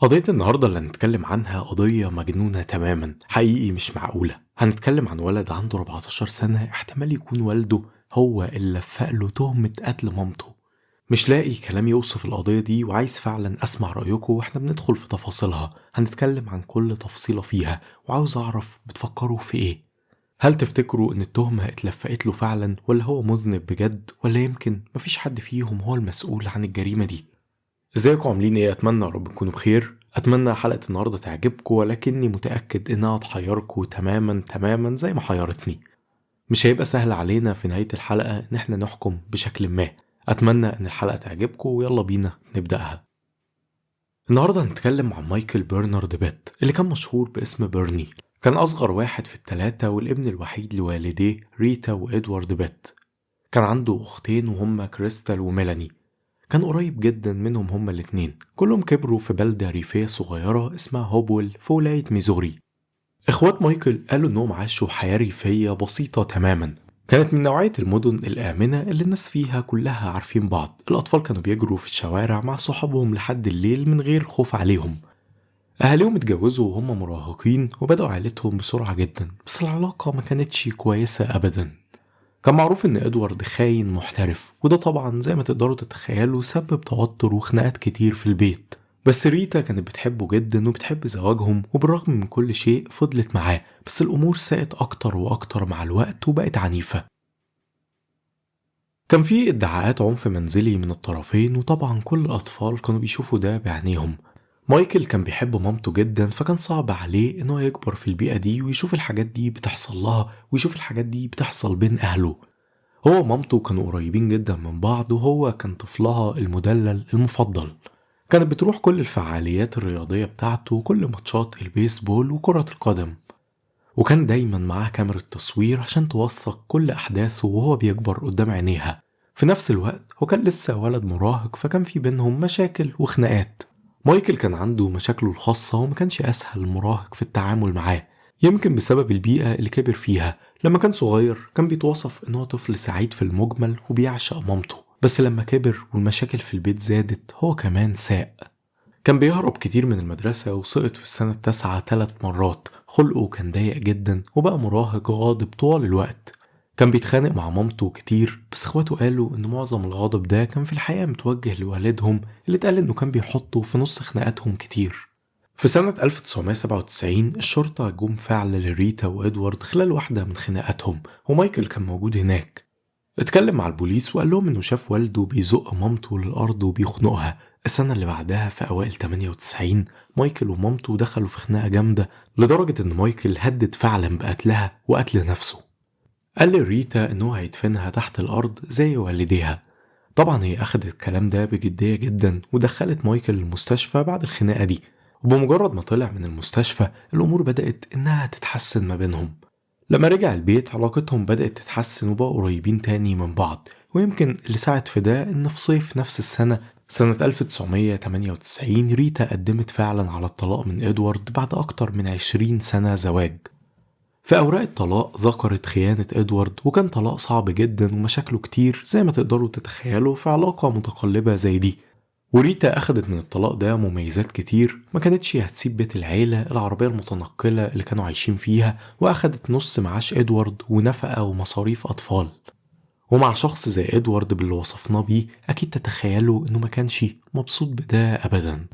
قضية النهاردة اللي هنتكلم عنها قضية مجنونة تماما، حقيقي مش معقولة. هنتكلم عن ولد عنده 14 سنة احتمال يكون والده هو اللي لفق له تهمة قتل مامته. مش لاقي كلام يوصف القضية دي وعايز فعلا أسمع رأيكم واحنا بندخل في تفاصيلها. هنتكلم عن كل تفصيلة فيها وعاوز أعرف بتفكروا في إيه. هل تفتكروا إن التهمة اتلفقت له فعلا ولا هو مذنب بجد، ولا يمكن مفيش حد فيهم هو المسؤول عن الجريمة دي؟ ازيكم عاملين ايه؟ اتمنى يا رب تكونوا بخير. اتمنى حلقة النهاردة تعجبكم، ولكني متأكد انها تحيركم تماما زي ما حيرتني. مش هيبقى سهل علينا في نهاية الحلقة ان احنا نحكم بشكل ما. اتمنى ان الحلقة تعجبكم ويلا بينا نبدأها. النهاردة هنتكلم عن مايكل برنارد بيت اللي كان مشهور باسم بيرني. كان اصغر واحد في الثلاثة والابن الوحيد لوالديه ريتا وادوارد بيت. كان عنده اختين وهما كريستال وميلاني. كان قريب جدا منهم هما الاتنين، كلهم كبروا في بلدة ريفية صغيرة اسمها هوبول في ولاية ميزوري. اخوات مايكل قالوا انهم عاشوا حياة ريفية بسيطة تماما، كانت من نوعية المدن الآمنة اللي الناس فيها كلها عارفين بعض. الأطفال كانوا بيجروا في الشوارع مع صحابهم لحد الليل من غير خوف عليهم. أهاليهم اتجوزوا وهم مراهقين وبدأوا عائلتهم بسرعة جدا، بس العلاقة ما كانتش كويسة أبدا. كان معروف ان ادوارد خاين محترف، وده طبعا زي ما تقدروا تتخيلوا سبب توتر وخناقات كتير في البيت. بس ريتا كانت بتحبه جدا وبتحب زواجهم، وبالرغم من كل شيء فضلت معاه. بس الامور ساءت اكتر واكتر مع الوقت وبقت عنيفة. كان في ادعاءات عنف منزلي من الطرفين، وطبعا كل الاطفال كانوا بيشوفوا ده بعينيهم. مايكل كان بيحب مامته جدا، فكان صعب عليه انه يكبر في البيئة دي ويشوف الحاجات دي بتحصل لها ويشوف الحاجات دي بتحصل بين اهله. هو ومامته كانوا قريبين جدا من بعض، وهو كان طفلها المدلل المفضل. كانت بتروح كل الفعاليات الرياضية بتاعته وكل ماتشات البيسبول وكرة القدم، وكان دايما معاه كاميرا تصوير عشان توثق كل أحداثه وهو بيكبر قدام عينيها. في نفس الوقت هو كان لسه ولد مراهق، فكان في بينهم مشاكل وخناقات. مايكل كان عنده مشاكله الخاصة وما كانش أسهل المراهق في التعامل معاه، يمكن بسبب البيئة اللي كبر فيها. لما كان صغير كان بيتوصف إنه طفل سعيد في المجمل وبيعشق مامته، بس لما كبر والمشاكل في البيت زادت هو كمان ساء. كان بيهرب كتير من المدرسة وسقط في السنة التاسعة 3 مرات. خلقه كان ضيق جدا وبقى مراهق غاضب طوال الوقت. كان بيتخانق مع مامته كتير، بس اخواته قالوا ان معظم الغضب ده كان في الحقيقة متوجه لوالدهم اللي اتقال انه كان بيحطه في نص خناقاتهم كتير. في سنة 1997 الشرطة جم فعل لريتا وإدوارد خلال واحدة من خناقاتهم، ومايكل كان موجود هناك. اتكلم مع البوليس وقال لهم انه شاف والده بيزق مامته للأرض وبيخنقها. السنة اللي بعدها في أوائل 98 مايكل ومامته دخلوا في خناقة جامدة لدرجة ان مايكل هدد فعلا بقتلها وقتل نفسه. قال لريتا انه هيدفنها تحت الأرض زي والديها. طبعا هي أخدت الكلام ده بجدية جدا ودخلت مايكل المستشفى بعد الخناقة دي. وبمجرد ما طلع من المستشفى الأمور بدأت إنها تتحسن ما بينهم. لما رجع البيت علاقتهم بدأت تتحسن وبقوا قريبين تاني من بعض. ويمكن اللي ساعد في ده إن في صيف نفس السنة، سنة 1998، ريتا قدمت فعلا على الطلاق من إدوارد بعد أكتر من 20 سنة زواج. في أوراق الطلاق ذكرت خيانة إدوارد، وكان طلاق صعب جدا ومشاكله كتير زي ما تقدروا تتخيلوا في علاقة متقلبة زي دي. وريتا أخدت من الطلاق ده مميزات كتير، ما كانتش هتسيب بيت العيلة العربية المتنقلة اللي كانوا عايشين فيها، وأخدت نص معاش إدوارد ونفقة ومصاريف أطفال. ومع شخص زي إدوارد باللي وصفناه بيه أكيد تتخيلوا إنه ما كانش مبسوط بده أبدا.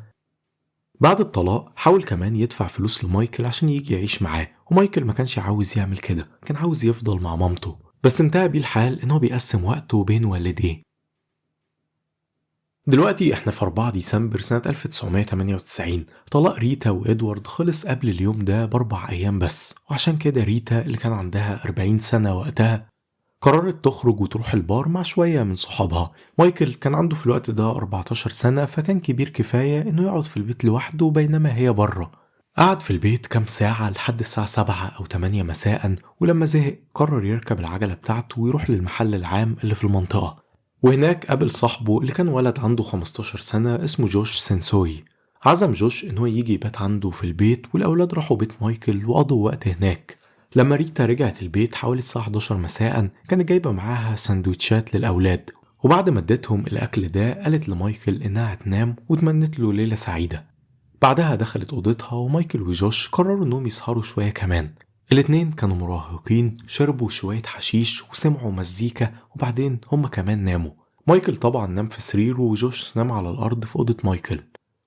بعد الطلاق حاول كمان يدفع فلوس لمايكل عشان يجي يعيش معاه، ومايكل ما كانش عاوز يعمل كده، كان عاوز يفضل مع مامته. بس انتهى بيه الحال إنه بيقسم وقته بين والديه. دلوقتي احنا في 4 ديسمبر سنة 1998. طلاق ريتا وإدوارد خلص قبل اليوم ده ب4 أيام بس، وعشان كده ريتا اللي كان عندها 40 سنة وقتها قررت تخرج وتروح البار مع شوية من صحابها. مايكل كان عنده في الوقت ده 14 سنة، فكان كبير كفاية إنه يقعد في البيت لوحده بينما هي بره. قعد في البيت كام ساعة لحد الساعة 7 أو 8 مساء، ولما زهق قرر يركب العجلة بتاعته ويروح للمحل العام اللي في المنطقة. وهناك قابل صاحبه اللي كان ولد عنده 15 سنة اسمه جوش سينسوي. عزم جوش إنه يجي يبات عنده في البيت، والأولاد راحوا بيت مايكل وقضوا وقت هناك. لما ريتا رجعت البيت حوالي الساعة 11 مساء كانت جايبة معاها سندوتشات للأولاد، وبعد ما ادتهم الأكل ده قالت لمايكل إنها هتنام وتمنت له ليلة سعيدة. بعدها دخلت أوضتها، ومايكل وجوش قرروا إنهم يسهروا شوية كمان. الاتنين كانوا مراهقين، شربوا شوية حشيش وسمعوا مزيكا، وبعدين هما كمان ناموا. مايكل طبعا نام في سريره، وجوش نام على الأرض في أوضة مايكل.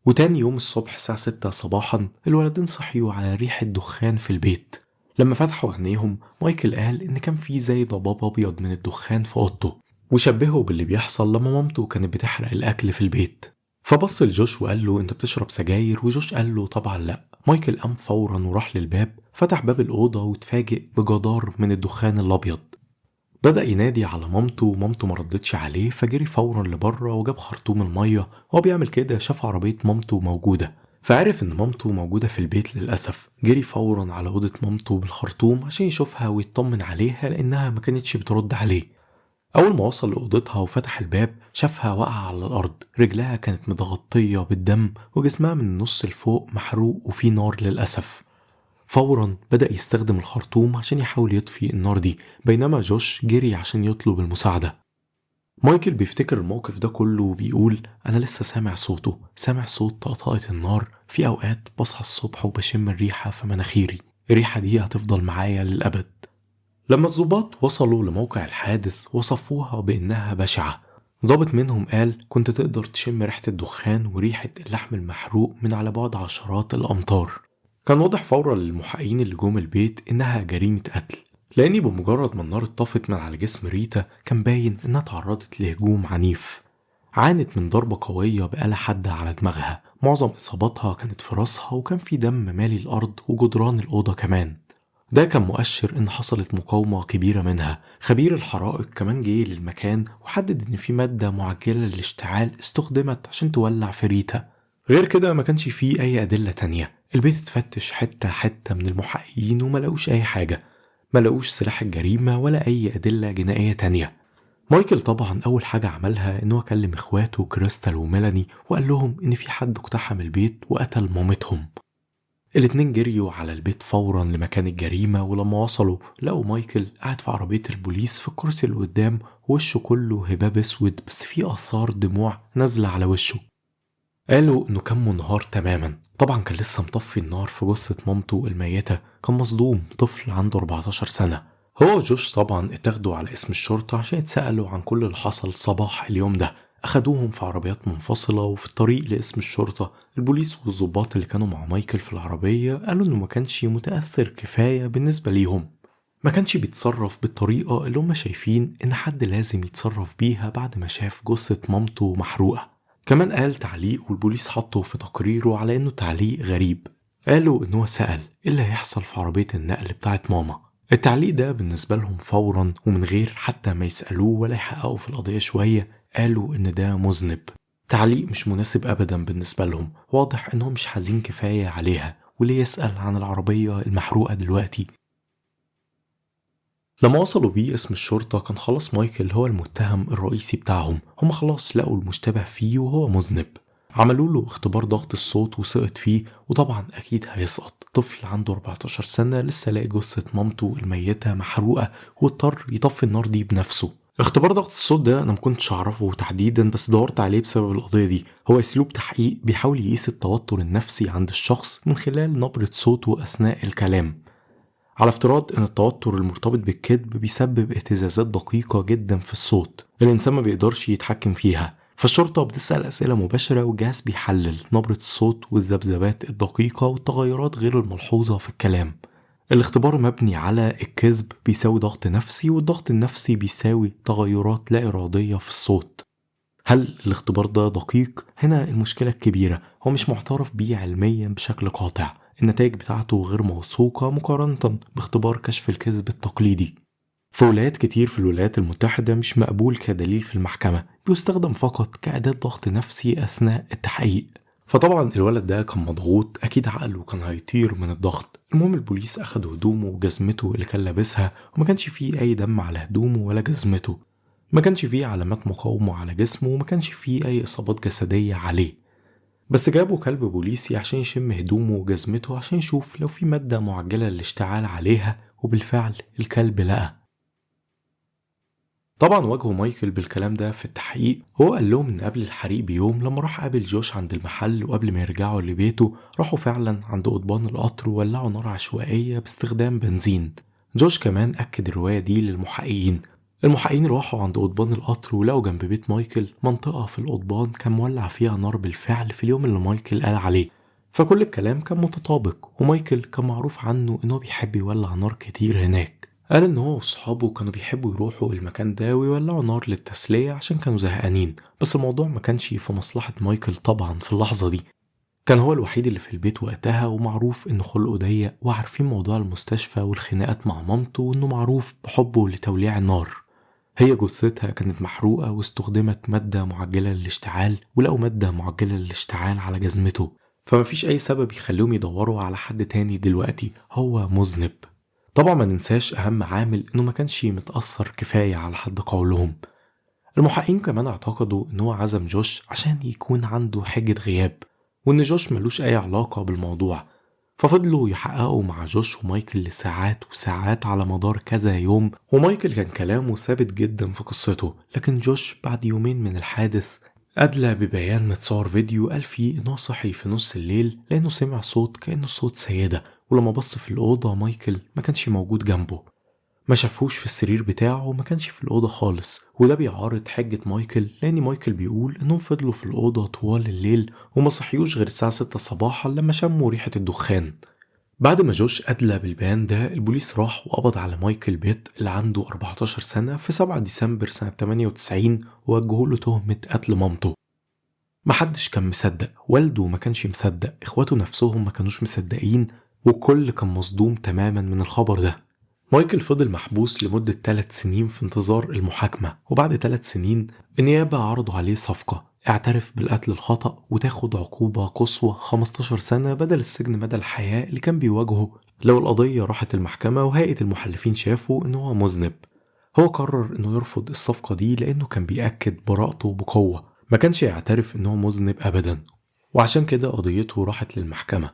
وتاني يوم الصبح الساعة 6 صباحا الولدين صحيوا على ريحة دخان في البيت. لما فتحوا عينيهم مايكل قال إن كان في زي ضباب أبيض من الدخان في أوضته، وشبهه باللي بيحصل لما مامته كانت بتحرق الأكل في البيت. فبص لجوش وقال له أنت بتشرب سجاير؟ وجوش قال له طبعا لأ. مايكل قام فورا وراح للباب، فتح باب الأوضة واتفاجئ بجدار من الدخان الأبيض. بدأ ينادي على مامته، ومامته مردتش عليه، فجري فورا لبره وجاب خرطوم المية. وهو بيعمل كده شاف عربية مامته موجودة، فعرف إن مامته موجودة في البيت. للأسف جري فورا على أوضة مامته بالخرطوم عشان يشوفها ويطمن عليها، لأنها ما كانتش بترد عليه. أول ما وصل لأوضتها وفتح الباب شافها واقعة على الأرض، رجلها كانت متغطية بالدم، وجسمها من النص لفوق محروق وفيه نار للأسف. فورا بدأ يستخدم الخرطوم عشان يحاول يطفي النار دي، بينما جوش جري عشان يطلب المساعدة. مايكل بيفتكر الموقف ده كله وبيقول أنا لسه سامع صوته، سامع صوت طقطقة النار. في أوقات بصحى الصبح وبشم الريحة في مناخيري، الريحة دي هتفضل معايا للأبد. لما الضباط وصلوا لموقع الحادث وصفوها بإنها بشعة. ضابط منهم قال كنت تقدر تشم ريحة الدخان وريحة اللحم المحروق من على بعد عشرات الأمتار. كان واضح فورا للمحققين اللي جم البيت إنها جريمة قتل، لأني بمجرد ما النار اتطفت من على جسم ريتا كان باين إنها تعرضت لهجوم عنيف. عانت من ضربة قوية بآلة حادة على دماغها، معظم إصاباتها كانت في راسها، وكان في دم مالي الأرض وجدران الأوضة كمان. ده كان مؤشر إن حصلت مقاومة كبيرة منها. خبير الحرائق كمان جه للمكان وحدد إن في مادة معجلة للاشتعال استخدمت عشان تولع في ريتا. غير كده ما كانش فيه أي أدلة تانية. البيت اتفتش حتة حتة من المحققين وما لقوش أي حاجة، ما لقوش سلاح الجريمة ولا أي أدلة جنائية تانية. مايكل طبعا أول حاجة عملها إنه كلم إخواته كريستال وميلاني وقال لهم إن في حد اقتحم البيت وقتل مامتهم. الاتنين جريوا على البيت فورا لمكان الجريمة، ولما وصلوا لقوا مايكل قاعد في عربية البوليس في الكرسي اللي قدام، وشه كله هباب اسود بس فيه آثار دموع نازلة على وشه. قالوا إنه كان منهار تماما. طبعا كان لسه مطفي النار في جثة مامته الميتة، كان مصدوم، طفل عنده 14 سنة. هو وجوش طبعا اتاخدوا على اسم الشرطة عشان يتسألوا عن كل اللي حصل صباح اليوم ده. أخدوهم في عربيات منفصلة، وفي الطريق لاسم الشرطة البوليس والضباط اللي كانوا مع مايكل في العربية قالوا إنه ما كانش متأثر كفاية بالنسبة ليهم، ما كانش بيتصرف بالطريقة اللي هم شايفين إن حد لازم يتصرف بيها بعد ما شاف جثة مامته محروقة. كمان قال تعليق، والبوليس حطه في تقريره على إنه تعليق غريب. قالوا إنه سأل إيه اللي هيحصل في عربية النقل بتاعت ماما. التعليق ده بالنسبة لهم فورا ومن غير حتى ما يسألوه ولا يحققوا في القضية شوية قالوا إن ده مذنب. تعليق مش مناسب أبدا بالنسبة لهم، واضح إنهم مش حزين كفاية عليها، وليه يسأل عن العربية المحروقة دلوقتي. لما وصلوا بيه اسم الشرطة كان خلاص مايكل هو المتهم الرئيسي بتاعهم، هم خلاص لقوا المشتبه فيه وهو مذنب. عملوا له اختبار ضغط الصوت وسقط فيه، وطبعا أكيد هيسقط، طفل عنده 14 سنة لسه لاقي جثة مامته الميتة محروقة واضطر يطفي النار دي بنفسه. اختبار ضغط الصوت ده أنا مكنتش أعرفه تحديدا، بس دورت عليه بسبب القضية دي. هو أسلوب تحقيق بيحاول يقيس التوتر النفسي عند الشخص من خلال نبرة صوته أثناء الكلام، على افتراض ان التوتر المرتبط بالكذب بيسبب اهتزازات دقيقة جدا في الصوت الانسان ما بيقدرش يتحكم فيها. فالشرطة بتسأل اسئلة مباشرة، والجهاز بيحلل نبرة الصوت والذبذبات الدقيقة والتغيرات غير الملحوظة في الكلام. الاختبار مبني على الكذب بيساوي ضغط نفسي، والضغط النفسي بيساوي تغيرات لا إرادية في الصوت. هل الاختبار ده دقيق؟ هنا المشكلة الكبيرة، هو مش معترف بيه علميا بشكل قاطع، النتائج بتاعته غير موثوقة مقارنة باختبار كشف الكذب التقليدي. في ولايات كتير في الولايات المتحدة مش مقبول كدليل في المحكمة، بيستخدم فقط كأداة ضغط نفسي أثناء التحقيق. فطبعا الولد ده كان مضغوط، أكيد عقله كان هيطير من الضغط. المهم البوليس أخد هدومه وجزمته اللي كان لابسها، وما كانش فيه أي دم على هدومه ولا جزمته، ما كانش فيه علامات مقاومة على جسمه، وما كانش فيه أي إصابات جسدية عليه. بس جابوا كلب بوليسي عشان يشم هدومه وجزمته عشان يشوف لو في مادة معجلة للاشتعال عليها، وبالفعل الكلب لقى. طبعا واجهوا مايكل بالكلام ده في التحقيق. هو قال لهم ان قبل الحريق بيوم لما راح قابل جوش عند المحل، وقبل ما يرجعوا لبيته راحوا فعلا عند قضبان القطر وولعوا نار عشوائية باستخدام بنزين. جوش كمان أكد الرواية دي للمحققين. المحققين راحوا عند قضبان القطر ولقوا جنب بيت مايكل منطقة في القضبان كان مولع فيها نار بالفعل في اليوم اللي مايكل قال عليه. فكل الكلام كان متطابق، ومايكل كان معروف عنه انه بيحب يولع نار كتير هناك. قال ان هو واصحابه كانوا بيحبوا يروحوا المكان ده ويولعوا نار للتسلية عشان كانوا زهقانين، بس الموضوع ما كانش في مصلحة مايكل طبعا في اللحظة دي. كان هو الوحيد اللي في البيت وقتها، ومعروف انه خلقه ضيق، وعارفين موضوع المستشفى والخناقات مع مامته، وانه معروف بحبه لتوليع النار. هي جثتها كانت محروقة واستخدمت مادة معجلة للاشتعال، ولقوا مادة معجلة للاشتعال على جزمته. فمفيش أي سبب يخليهم يدوروا على حد تاني دلوقتي، هو مذنب. طبعا ما ننساش أهم عامل، إنه ما كانش متأثر كفاية على حد قولهم. المحققين كمان اعتقدوا إن هو عزم جوش عشان يكون عنده حجة غياب، وإن جوش ملوش أي علاقة بالموضوع. ففضلوا يحققوا مع جوش ومايكل لساعات وساعات على مدار كذا يوم، ومايكل كان كلامه ثابت جدا في قصته. لكن جوش بعد يومين من الحادث أدلى ببيان متصور فيديو قال فيه إنه صحي في نص الليل لأنه سمع صوت كأنه صوت سيدة، ولما بص في الأوضة مايكل ما كانش موجود جنبه. ما شافوش في السرير بتاعه وما كانش في الأوضة خالص، وده بيعارض حجة مايكل، لأن مايكل بيقول إنهم فضلوا في الأوضة طوال الليل وما صحيوش غير الساعة 6 صباحا لما شموا ريحة الدخان. بعد ما جوش أدلى بالبيان ده، البوليس راح وقبض على مايكل بيت اللي عنده 14 سنة في 7 ديسمبر سنة 98، ووجهوا له تهمة قتل مامته. محدش كان مصدق، والده ما كانش مصدق، اخواته نفسهم ما كانوش مصدقين، والكل كان مصدوم تماما من الخبر ده. مايكل فضل محبوس لمدة 3 سنين في انتظار المحاكمة، وبعد 3 سنين النيابة عرضوا عليه صفقة اعترف بالقتل الخطأ وتاخد عقوبة قصوى 15 سنة بدل السجن مدى الحياة اللي كان بيواجهه لو القضية راحت المحكمة وهيئة المحلفين شافوا انه هو مذنب. هو قرر انه يرفض الصفقة دي لانه كان بيأكد براءته بقوة، ما كانش يعترف انه مذنب ابدا، وعشان كده قضيته راحت للمحكمة.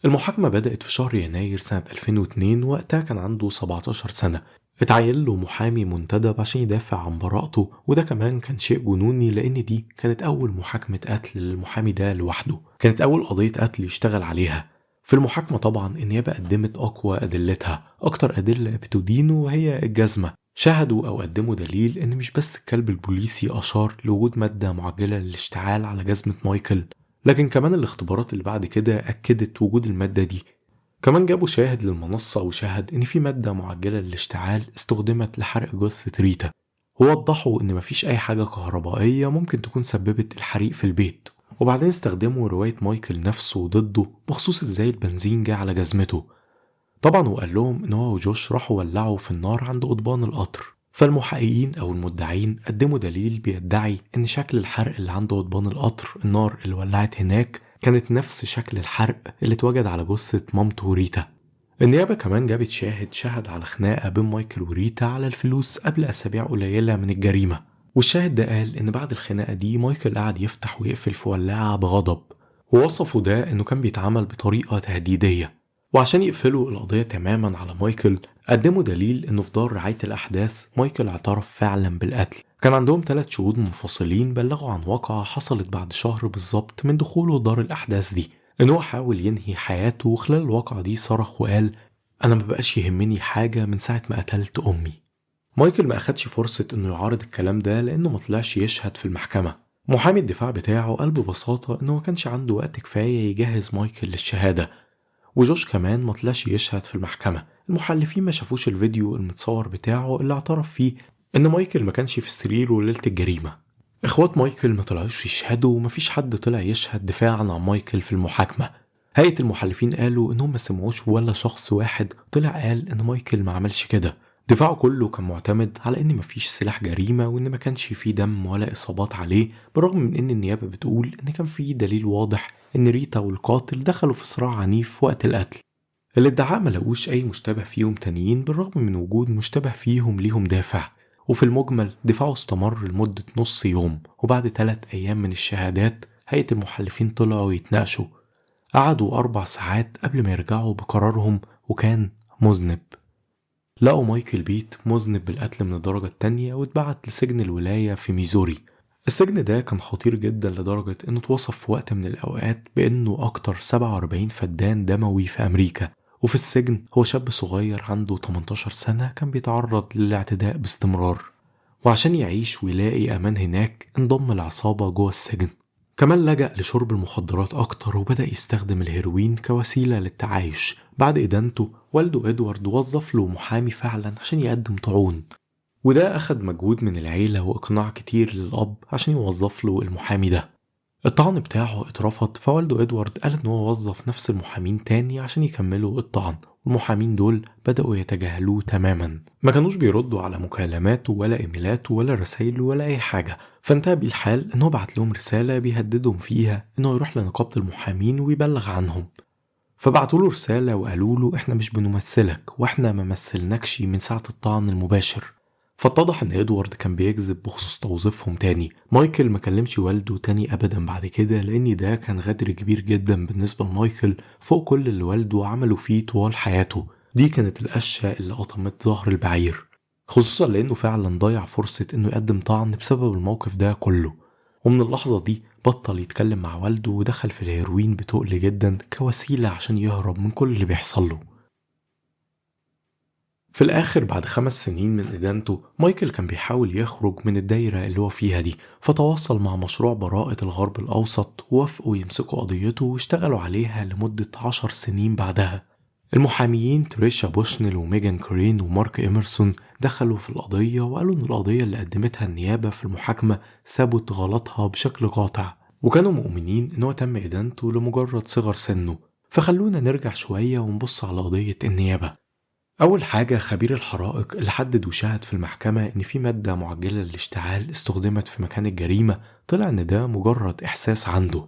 المحاكمة بدأت في شهر يناير سنة 2002، وقتها كان عنده 17 سنة. اتعين له محامي منتدب عشان يدافع عن براءته، وده كمان كان شيء جنوني لأن دي كانت أول محاكمة قتل للمحامي ده لوحده، كانت أول قضية قتل يشتغل عليها. في المحاكمة طبعا النيابة قدمت أقوى أدلتها، أكتر أدلة بتدينه وهي الجزمة. شاهدوا أو قدموا دليل إن مش بس الكلب البوليسي أشار لوجود مادة معجلة للاشتعال على جزمة مايكل، لكن كمان الاختبارات اللي بعد كده أكدت وجود المادة دي. كمان جابوا شاهد للمنصة وشاهد إن في مادة معجلة للاشتعال استخدمت لحرق جثة ريتا، ووضحوا إن مفيش أي حاجة كهربائية ممكن تكون سببت الحريق في البيت. وبعدين استخدموا رواية مايكل نفسه ضده بخصوص إزاي البنزين جه على جزمته. طبعا وقال لهم إن هو وجوش راحوا ولعوا في النار عند قضبان القطر. فالمحققين أو المدعين قدموا دليل بيدعي إن شكل الحرق اللي عند قضبان القطر، النار اللي ولعت هناك، كانت نفس شكل الحرق اللي اتوجد على جثة مامته ريتا. النيابة كمان جابت شاهد على خناقة بين مايكل وريتا على الفلوس قبل أسابيع قليلة من الجريمة، والشاهد ده قال إن بعد الخناقة دي مايكل قعد يفتح ويقفل في ولاعة بغضب، ووصفوا ده إنه كان بيتعامل بطريقة تهديدية. وعشان يقفلوا القضية تماما على مايكل قدموا دليل إنه في دار رعاية الأحداث مايكل اعترف فعلا بالقتل. كان عندهم 3 شهود منفصلين بلغوا عن واقعة حصلت بعد شهر بالظبط من دخوله دار الأحداث دي، إن هو حاول ينهي حياته، وخلال الواقعة دي صرخ وقال أنا مبقاش يهمني حاجة من ساعة ما قتلت أمي. مايكل ما أخدش فرصة إنه يعارض الكلام ده لأنه ما طلعش يشهد في المحكمة. محامي الدفاع بتاعه قال ببساطة إنه ما كانش عنده وقت كفاية يجهز مايكل للشهادة، وجوش كمان ما طلعش يشهد في المحكمة. المحلفين ما شافوش الفيديو المتصور بتاعه اللي اعترف فيه إن مايكل ما كانش في السرير وليلة الجريمة. إخوات مايكل ما طلعوش يشهدوا، ومفيش حد طلع يشهد دفاعا عن مايكل في المحاكمة. هيئة المحلفين قالوا إنهم ما سمعوش ولا شخص واحد طلع قال إن مايكل ما عملش كده. دفاعه كله كان معتمد على إن مفيش سلاح جريمة، وإن ما كانش فيه دم ولا إصابات عليه، بالرغم من إن النيابة بتقول إن كان فيه دليل واضح إن ريتا والقاتل دخلوا في صراع عنيف وقت القتل. الادعاء ما لقوش أي مشتبه فيهم تانيين بالرغم من وجود مشتبه فيهم ليهم دافع. وفي المجمل دفاعه استمر لمدة نص يوم، وبعد 3 أيام من الشهادات هيئة المحلفين طلعوا يتناقشوا. قعدوا 4 ساعات قبل ما يرجعوا بقرارهم، وكان مذنب. لقوا مايكل بيت مذنب بالقتل من الدرجة التانية واتبعت لسجن الولاية في ميزوري. السجن ده كان خطير جدا لدرجة انه اتوصف في وقت من الاوقات بانه اكتر 47 فدان دموي في امريكا. وفي السجن هو شاب صغير عنده 18 سنة كان بيتعرض للاعتداء باستمرار، وعشان يعيش ويلاقي امان هناك انضم لعصابة جوه السجن. كمان لجأ لشرب المخدرات أكتر وبدأ يستخدم الهيروين كوسيلة للتعايش. بعد إدانته والده إدوارد وظف له محامي فعلا عشان يقدم طعون، وده أخد مجهود من العيلة وإقناع كتير للأب عشان يوظف له المحامي ده. الطعن بتاعه اترفض، فوالده إدوارد قال إن هو وظف نفس المحامين تاني عشان يكملوا الطعن، والمحامين دول بدأوا يتجاهلوه تماما، ما كانوش بيردوا على مكالماته ولا إيميلاته ولا رسايله ولا أي حاجة. فانتهى بيه الحال إنه بعت لهم رسالة بيهددهم فيها إنه يروح لنقابة المحامين ويبلغ عنهم. فبعتوا له رسالة وقالوا له إحنا مش بنمثلك وإحنا ما مثلناكش من ساعة الطعن المباشر. فاتضح ان ادوارد كان بيكذب بخصوص توظيفهم تاني. مايكل ما كلمش والده تاني ابدا بعد كده، لان ده كان غدر كبير جدا بالنسبة لمايكل فوق كل اللي والده عمله فيه طوال حياته. دي كانت القشة اللي قطمت ظهر البعير، خصوصا لانه فعلا ضيع فرصة انه يقدم طعن بسبب الموقف ده كله. ومن اللحظة دي بطل يتكلم مع والده ودخل في الهيروين بتقل جدا كوسيلة عشان يهرب من كل اللي بيحصل له. في الآخر بعد 5 سنين من إدانته، مايكل كان بيحاول يخرج من الدايرة اللي هو فيها دي، فتواصل مع مشروع براءة الغرب الأوسط ووافقوا يمسكوا قضيته واشتغلوا عليها لمدة 10 سنين بعدها. المحاميين تريشا بوشنل وميغان كورين ومارك إمرسون دخلوا في القضية وقالوا إن القضية اللي قدمتها النيابة في المحاكمة ثبت غلطها بشكل قاطع، وكانوا مؤمنين إن هو تم إدانته لمجرد صغر سنه. فخلونا نرجع شوية ونبص على قضية النيابة. أول حاجة، خبير الحرائق اللي حدد وشاهد في المحكمة إن في مادة معجلة للاشتعال استخدمت في مكان الجريمة، طلع إن ده مجرد إحساس عنده.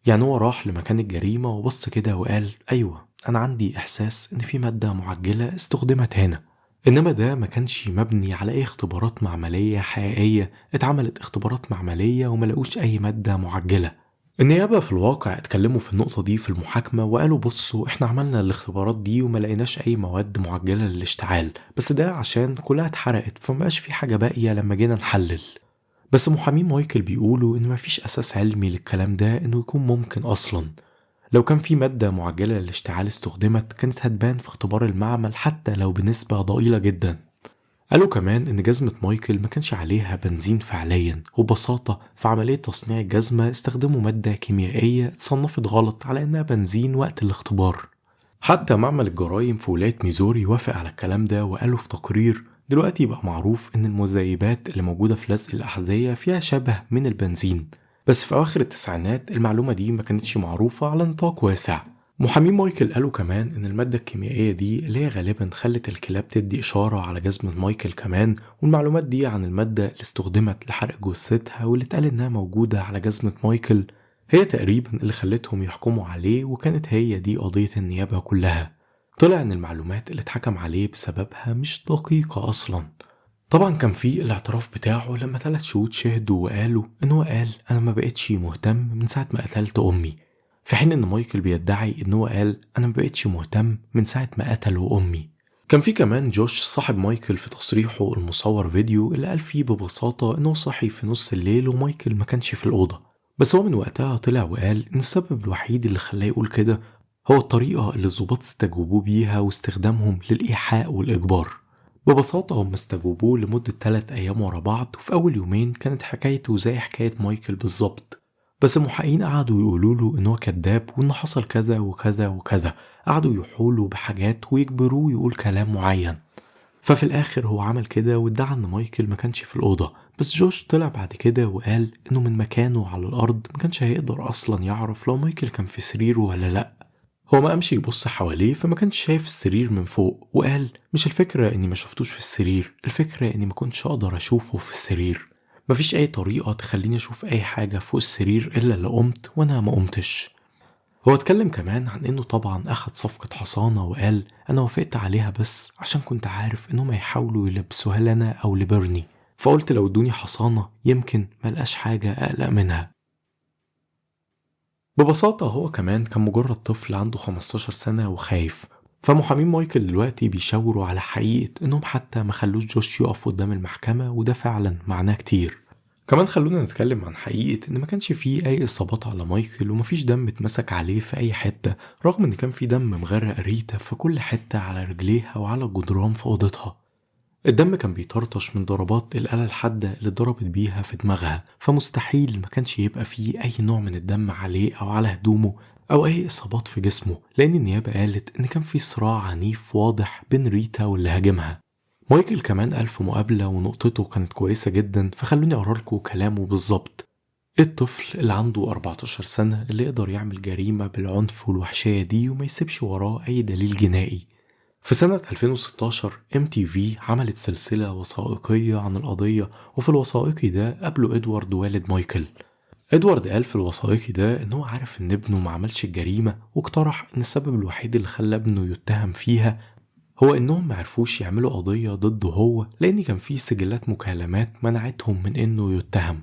يعني هو راح لمكان الجريمة وبص كده وقال أيوة أنا عندي إحساس إن في مادة معجلة استخدمت هنا. إنما ده ما كانش مبني على أي اختبارات معملية حقيقية، اتعملت اختبارات معملية وملقوش أي مادة معجلة. النيابة في الواقع اتكلموا في النقطة دي في المحاكمة وقالوا بصوا احنا عملنا الاختبارات دي وما لقيناش اي مواد معجلة للاشتعال، بس ده عشان كلها اتحرقت فمبقاش في حاجة باقية لما جينا نحلل. بس محامين مايكل بيقولوا ان مفيش اساس علمي للكلام ده انه يكون ممكن اصلا. لو كان في مادة معجلة للاشتعال استخدمت كانت هتبان في اختبار المعمل حتى لو بنسبة ضئيلة جدا. قالوا كمان إن جزمة مايكل ما كانش عليها بنزين فعليا، وببساطة في عملية تصنيع الجزمة استخدموا مادة كيميائية اتصنفت غلط على إنها بنزين وقت الاختبار. حتى معمل الجرائم في ولاية ميزوري وافق على الكلام ده وقالوا في تقرير دلوقتي بقى معروف إن المذيبات اللي موجودة في لزق الأحذية فيها شبه من البنزين، بس في أواخر التسعينات المعلومة دي ما كانتش معروفة على نطاق واسع. محامين مايكل قالوا كمان إن المادة الكيميائية دي اللي هي غالبا خلت الكلاب تدي إشارة على جزمة مايكل كمان، والمعلومات دي عن المادة اللي استخدمت لحرق جثتها واللي اتقال إنها موجودة على جزمة مايكل هي تقريبا اللي خلتهم يحكموا عليه، وكانت هي دي قضية النيابة كلها. طلع إن المعلومات اللي اتحكم عليه بسببها مش دقيقة أصلا. طبعا كان في الاعتراف بتاعه لما 3 شهود شهدوا وقالوا إن هو قال أنا ما بقتش مهتم من ساعة ما قتلت أمي، في حين إن مايكل بيدعي إن هو قال أنا ما بقتش مهتم من ساعة ما قتلوا أمي. كان في كمان جوش صاحب مايكل في تصريحه المصور فيديو اللي قال فيه ببساطة إنه صحي في نص الليل ومايكل ما كانش في الأوضة، بس هو من وقتها طلع وقال إن السبب الوحيد اللي خلاه يقول كده هو الطريقة اللي الضباط استجوبوه بيها واستخدامهم للإيحاء والإجبار. ببساطة هم استجوبوه لمدة 3 أيام ورا بعض، وفي أول يومين كانت حكايته زي حكاية مايكل بالظبط، بس المحققين قعدوا يقولوا له إنه كذاب وإنه حصل كذا وكذا وكذا، قعدوا يحولوا بحاجات ويجبروه يقول كلام معين. ففي الآخر هو عمل كده وادعى إن مايكل ما كانش في الأوضة، بس جوش طلع بعد كده وقال إنه من مكانه على الأرض ما كانش هيقدر أصلا يعرف لو مايكل كان في سريره ولا لأ. هو ما قامش يبص حواليه فما كانش شايف السرير من فوق، وقال مش الفكرة إني ما شفتوش في السرير، الفكرة إني ما كنتش أقدر أشوفه في السرير. مفيش أي طريقة تخليني أشوف أي حاجة فوق السرير إلا اللي قمت وأنا ما قمتش. هو اتكلم كمان عن إنه طبعا أخد صفقة حصانة وقال أنا وافقت عليها بس عشان كنت عارف إنهم هيحاولوا يلبسوها لنا أو لبرني، فقلت لو ادوني حصانة يمكن ملقاش حاجة أقلق منها. ببساطة هو كمان كان مجرد طفل عنده 15 سنة وخايف، فمحامين مايكل دلوقتي بيشاوروا على حقيقة انهم حتى ما خلوش جوش يقف قدام المحكمة، وده فعلا معناه كتير. كمان خلونا نتكلم عن حقيقة ان ما كانش فيه اي اصابات على مايكل، ومفيش دم اتمسك عليه في اي حتة، رغم ان كان فيه دم مغرق ريتا في كل حتة على رجليها وعلى الجدران في اوضتها. الدم كان بيطرطش من ضربات الآلة الحادة اللي ضربت بيها في دماغها، فمستحيل ما كانش يبقى فيه أي نوع من الدم عليه أو على هدومه أو أي إصابات في جسمه، لأن النيابة قالت إن كان في صراع عنيف واضح بين ريتا واللي هاجمها. مايكل كمان قال في مقابلة ونقطته كانت كويسة جدا، فخلوني أقرألكوا كلامه بالظبط. الطفل اللي عنده 14 سنة اللي يقدر يعمل جريمة بالعنف والوحشية دي وما يسيبش وراه أي دليل جنائي. في سنة 2016 MTV عملت سلسلة وثائقية عن القضية، وفي الوثائقي ده قابلوا إدوارد والد مايكل. إدوارد قال في الوثائقي ده إنه عارف إن ابنه ما عملش الجريمة، واقترح إن السبب الوحيد اللي خلى ابنه يتهم فيها هو إنهم معرفوش يعملوا قضية ضده هو، لأن كان فيه سجلات مكالمات منعتهم من إنه يتهم.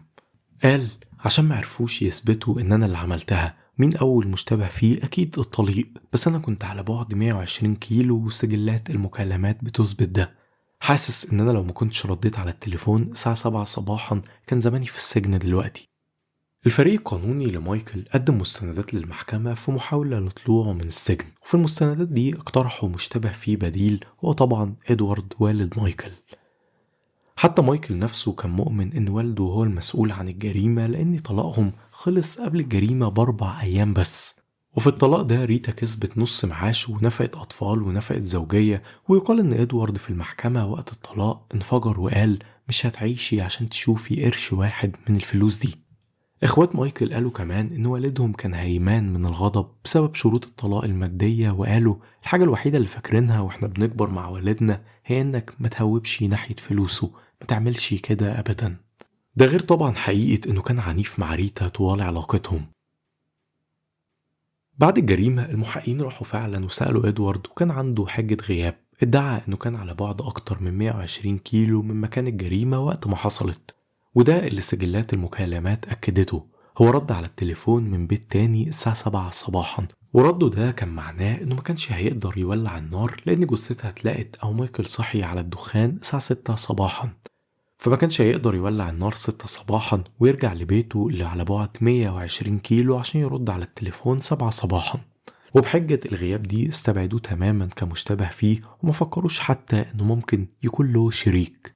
قال عشان معرفوش يثبتوا إن أنا اللي عملتها. مين أول مشتبه فيه؟ أكيد الطليق، بس أنا كنت على بعد 120 كيلو وسجلات المكالمات بتثبت ده. حاسس إن أنا لو ما كنتش رديت على التليفون الساعة 7 صباحا كان زماني في السجن دلوقتي. الفريق القانوني لمايكل قدم مستندات للمحكمة في محاولة لطلوعه من السجن، وفي المستندات دي اقترحوا مشتبه فيه بديل، هو طبعا إدوارد والد مايكل. حتى مايكل نفسه كان مؤمن إن والده هو المسؤول عن الجريمة، لأن طلاقهم خلص قبل الجريمة ب4 أيام بس، وفي الطلاق ده ريتا كسبت نص معاش ونفقة أطفال ونفقة زوجية. ويقال إن إدوارد في المحكمة وقت الطلاق انفجر وقال مش هتعيشي عشان تشوفي قرش واحد من الفلوس دي. إخوات مايكل قالوا كمان إن والدهم كان هيمان من الغضب بسبب شروط الطلاق المادية، وقالوا الحاجة الوحيدة اللي فاكرينها وإحنا بنكبر مع والدنا هي إنك ما تهوبش ناحية فلوسه، ما تعملش كده أبدا. ده غير طبعا حقيقة إنه كان عنيف مع ريتا طوال علاقتهم. بعد الجريمة المحققين راحوا فعلا وسألوا إدوارد، وكان عنده حجة غياب. ادعى إنه كان على بعد أكتر من 120 كيلو من مكان الجريمة وقت ما حصلت، وده اللي سجلات المكالمات أكدته. هو رد على التليفون من بيت تاني الساعة 7 صباحا، ورده ده كان معناه إنه ما كانش هيقدر يولع النار لأن جثتها اتلقت أو مايكل صحي على الدخان الساعة 6 صباحا، فما كانش هيقدر يولع النار 6 صباحا ويرجع لبيته اللي على بعد 120 كيلو عشان يرد على التليفون 7 صباحا. وبحجة الغياب دي استبعدوه تماما كمشتبه فيه، وما فكروش حتى انه ممكن يكون له شريك.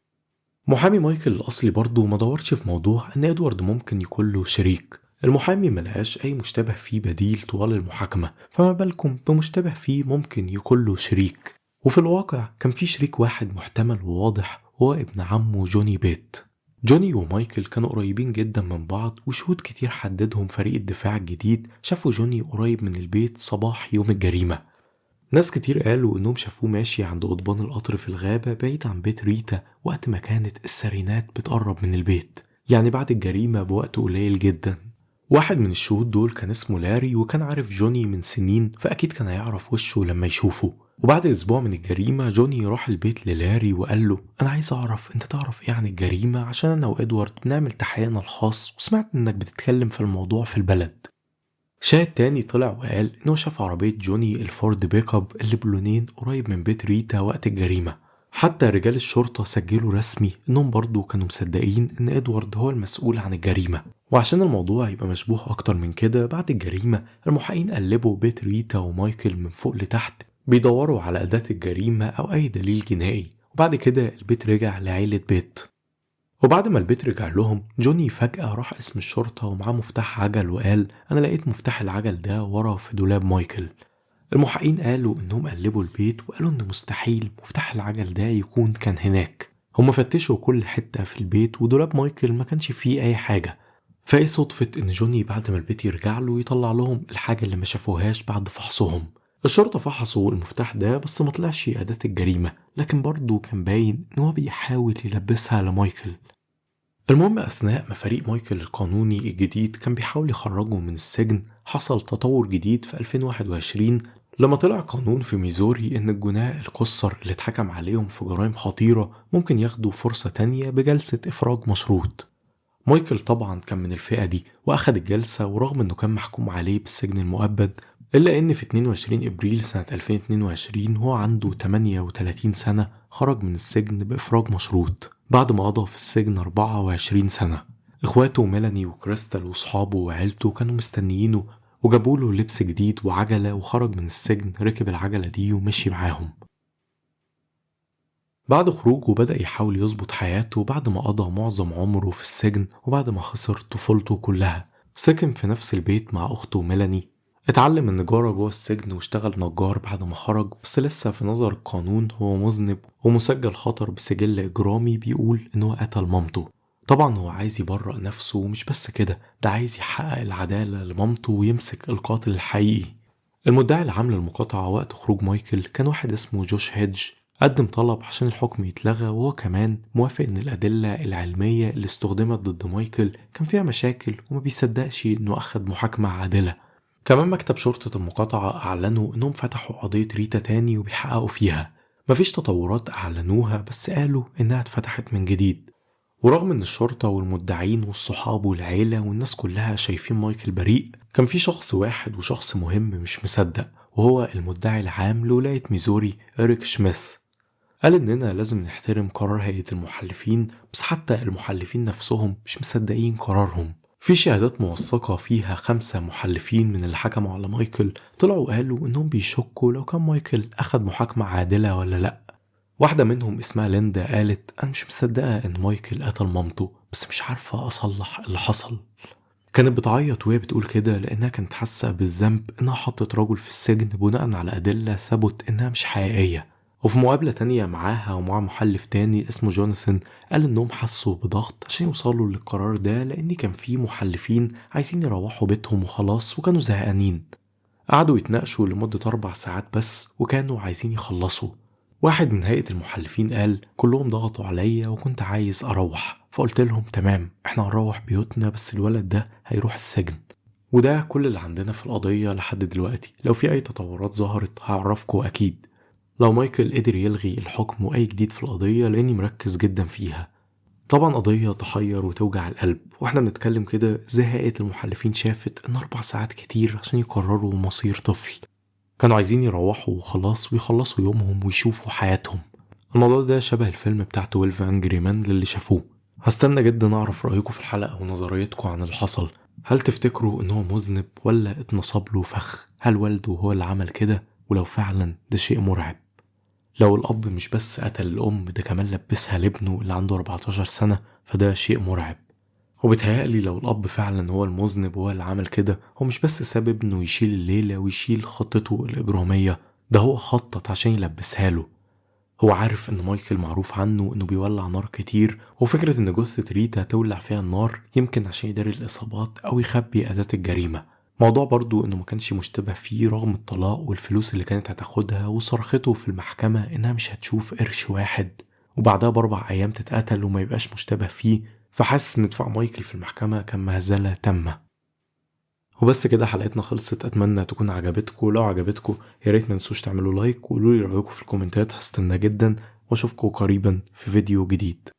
محامي مايكل الأصلي برضه ما دورش في موضوع ان ادوارد ممكن يكون له شريك. المحامي ملقاش اي مشتبه فيه بديل طوال المحاكمة، فما بالكم بمشتبه فيه ممكن يكون له شريك. وفي الواقع كان في شريك واحد محتمل وواضح، هو ابن عمه جوني بيت. جوني ومايكل كانوا قريبين جدا من بعض، وشهود كتير حددهم فريق الدفاع الجديد شافوا جوني قريب من البيت صباح يوم الجريمة. ناس كتير قالوا انهم شافوه ماشي عند قضبان القطر في الغابة بعيد عن بيت ريتا وقت ما كانت السرينات بتقرب من البيت، يعني بعد الجريمة بوقت قليل جدا. واحد من الشهود دول كان اسمه لاري، وكان عارف جوني من سنين، فأكيد كان هيعرف وشه لما يشوفه. وبعد أسبوع من الجريمة جوني راح البيت للاري وقال له أنا عايز أعرف أنت تعرف إيه عن الجريمة، عشان أنا وإدوارد بنعمل تحقيقنا الخاص وسمعت إنك بتتكلم في الموضوع في البلد. شاهد تاني طلع وقال إنه شاف عربية جوني الفورد بيك اب اللي بلونين قريب من بيت ريتا وقت الجريمة. حتى رجال الشرطة سجلوا رسمي إنهم برضو كانوا مصدقين إن إدوارد هو المسؤول عن الجريمة. وعشان الموضوع يبقى مشبوه أكتر من كده، بعد الجريمة المحققين قلبوا بيت ريتا ومايكل من فوق لتحت بيدوروا على أداة الجريمة أو أي دليل جنائي، وبعد كده البيت رجع لعيلة بيت. وبعد ما البيت رجع لهم، جوني فجأة راح اسم الشرطة ومعاه مفتاح عجل وقال أنا لقيت مفتاح العجل ده ورا في دولاب مايكل. المحققين قالوا إنهم قلبوا البيت وقالوا إن مستحيل مفتاح العجل ده يكون كان هناك. هم فتشوا كل حتة في البيت ودولاب مايكل ما كانش فيه أي حاجة. فإيه صدفة إن جوني بعد ما البيت يرجع له يطلع لهم الحاجة اللي ما شافوهاش بعد فحصهم. الشرطة فحصوا المفتاح ده بس ما طلعش أداة الجريمة، لكن برضه كان باين إن هو بيحاول يلبسها لمايكل. المهم أثناء ما فريق مايكل القانوني الجديد كان بيحاول يخرجه من السجن، حصل تطور جديد في 2021 لما طلع قانون في ميزوري إن الجناة القُصّر اللي اتحكم عليهم في جرائم خطيرة ممكن ياخدوا فرصة تانية بجلسة إفراج مشروط. مايكل طبعا كان من الفئة دي وأخد الجلسة، ورغم إنه كان محكوم عليه بالسجن المؤبد إلا إن في 22 إبريل سنة 2022 هو عنده 38 سنة خرج من السجن بإفراج مشروط بعد ما قضى في السجن 24 سنة. إخواته ميلاني وكريستال وصحابه وعيلته كانوا مستنيينه وجابوله لبس جديد وعجلة، وخرج من السجن ركب العجلة دي ومشي معاهم. بعد خروجه بدأ يحاول يظبط حياته بعد ما قضى معظم عمره في السجن وبعد ما خسر طفولته كلها. سكن في نفس البيت مع أخته ميلاني، اتعلم النجارة جوه السجن واشتغل نجار بعد ما خرج، بس لسه في نظر القانون هو مذنب ومسجل خطر بسجل إجرامي بيقول إنه قتل مامته. طبعا هو عايز يبرأ نفسه، ومش بس كده، ده عايز يحقق العدالة لمامته ويمسك القاتل الحقيقي. المدعي العام للمقاطعة وقت خروج مايكل كان واحد اسمه جوش هيدج، قدم طلب عشان الحكم يتلغى، وهو كمان موافق ان الأدلة العلمية اللي استخدمت ضد مايكل كان فيها مشاكل وما بيصدقش انه أخد محاكمة عادلة. كمان مكتب شرطة المقاطعة أعلنوا انهم فتحوا قضية ريتا تاني وبيحققوا فيها. مفيش تطورات أعلنوها، بس قالوا انها اتفتحت من جديد. ورغم ان الشرطة والمدعين والصحاب والعيلة والناس كلها شايفين مايكل بريء، كان في شخص واحد وشخص مهم مش مصدق، وهو المدعي العام لولاية ميزوري إريك شميث. قال إننا لازم نحترم قرار هيئة المحلفين، بس حتى المحلفين نفسهم مش مصدقين قرارهم. في شهادات موثقة فيها 5 محلفين من اللي حكموا على مايكل طلعوا قالوا إنهم بيشكوا لو كان مايكل أخد محاكمة عادلة ولا لأ. واحدة منهم اسمها ليندا قالت أنا مش مصدقة إن مايكل قتل مامته، بس مش عارفة أصلح اللي حصل. كانت بتعيط وهي بتقول كده لأنها كانت حاسة بالذنب إنها حطت رجل في السجن بناء على أدلة ثبت إنها مش حقيقية. وفي مقابلة تانية معاها ومع محلف تاني اسمه جوناثان قال إنهم حسوا بضغط عشان يوصلوا للقرار ده، لأن كان في محلفين عايزين يروحوا بيتهم وخلاص وكانوا زهقانين. قعدوا يتناقشوا لمدة 4 ساعات بس وكانوا عايزين يخلصوا. واحد من هيئة المحلفين قال كلهم ضغطوا عليا وكنت عايز أروح، فقلت لهم تمام احنا هنروح بيوتنا، بس الولد ده هيروح السجن. وده كل اللي عندنا في القضية لحد دلوقتي. لو في أي تطورات ظهرت هعرفكم أكيد. لو مايكل قدر يلغي الحكم وأي جديد في القضية لأني مركز جدا فيها. طبعا قضية تحير وتوجع القلب، واحنا بنتكلم كده ازاي هيئة المحلفين شافت ان 4 ساعات كتير عشان يقرروا مصير طفل. كانوا عايزين يروحوا وخلاص ويخلصوا يومهم ويشوفوا حياتهم. الموضوع ده شبه الفيلم بتاع 12 انجري مان للي شافوه. هستنى جدا اعرف رأيكم في الحلقة ونظريتكم عن اللي حصل. هل تفتكروا ان هو مذنب ولا اتنصب له فخ؟ هل والده هو اللي عمل كده؟ ولو فعلا ده شيء مرعب. لو الأب مش بس قتل الأم، ده كمان لبسها لابنه اللي عنده 14 سنة، فده شيء مرعب. وبتهيألي لو الأب فعلا هو المذنب وهو اللي عمل كده، هو مش بس ساب ابنه يشيل الليلة ويشيل خطته الإجرامية، ده هو خطط عشان يلبسها له. هو عارف إن مايكل معروف عنه إنه بيولع نار كتير، وفكرة إن جثة ريتا تولع فيها النار يمكن عشان يداري الإصابات أو يخبي أداة الجريمة. موضوع برضو إنه ما كانش مشتبه فيه رغم الطلاق والفلوس اللي كانت هتاخدها وصرخته في المحكمة إنها مش هتشوف قرش واحد، وبعدها ب4 أيام تتقتل وما يبقاش مشتبه فيه. فحاسس إن دفاع مايكل في المحكمة كان مهزلة تامة. وبس كده حلقتنا خلصت. أتمنى تكون عجبتكم. لو عجبتكم ياريت منسوش تعملوا لايك وقولولي رأيكم في الكومنتات، هستنى جدا، واشوفكم قريبا في فيديو جديد.